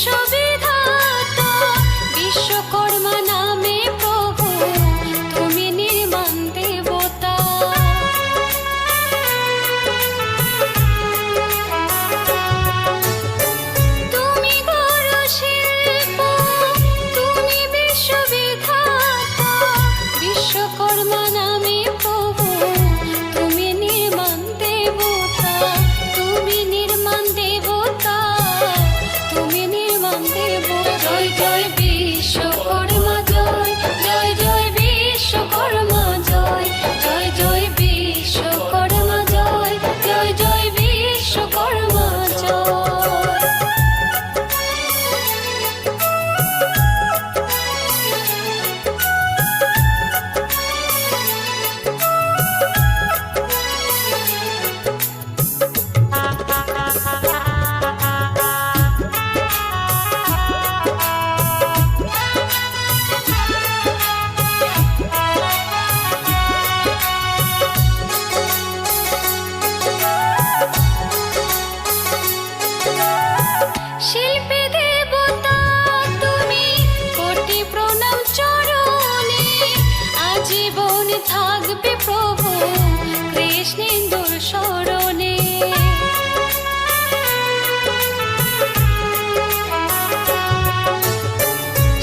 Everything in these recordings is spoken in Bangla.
বিশ্ববিধাতা বিশ্বকর্মা নামে প্রভু তুমি নির্মাণ দেবতা। তুমি গড় শিল্প তুমি বিশ্ববিধাতা বিশ্বকর্মা নামে প্রভু তুমি নির্মাণ দেবতা। তুমি নির্মাণ দেবতা তুমি নির্মাণ দেবতা। জয় জয় বিশ্বকর্মা জয় জয় জয় বিশ্বকর্মা জয় জয় জয় বিশ্বকর্মা জয় জয় জয় বিশ্বকর্মা জয়। শিল্পী দেবতা তুমি কোটি প্রণাম চরণে আজীবন থাকবে প্রভু কৃষ্ণেন্দুর শরণে।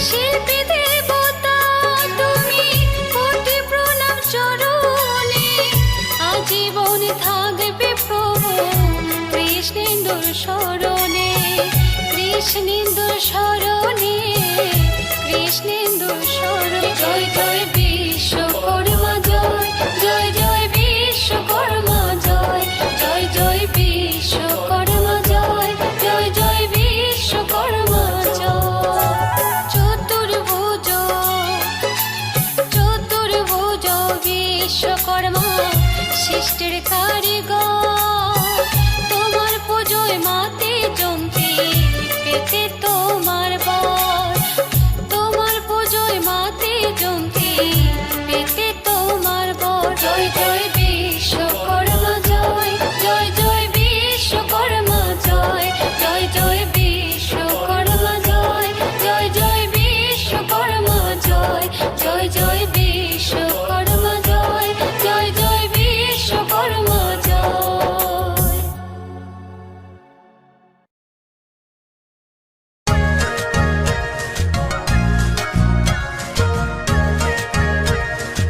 শিল্পী দেবতা তুমি কোটি প্রণাম চরণে আজীবন থাকবে প্রভু কৃষ্ণেন্দুর শরণে। কৃষ্ণেন্দুর শরণে কৃষ্ণেন্দুর শরণে। জয় জয় বিশ্বকর্মা জয় জয় জয় বিশ্বকর্মা জয় জয় জয় বিশ্বকর্মা জয় জয় জয় বিশ্বকর্মা জয়। চতুর্ভুজ চতুর্ভুজ বিশ্বকর্মা সৃষ্টির কারিগর তোমার পুজোয় মাতে জমতে পেতে তোমার বর।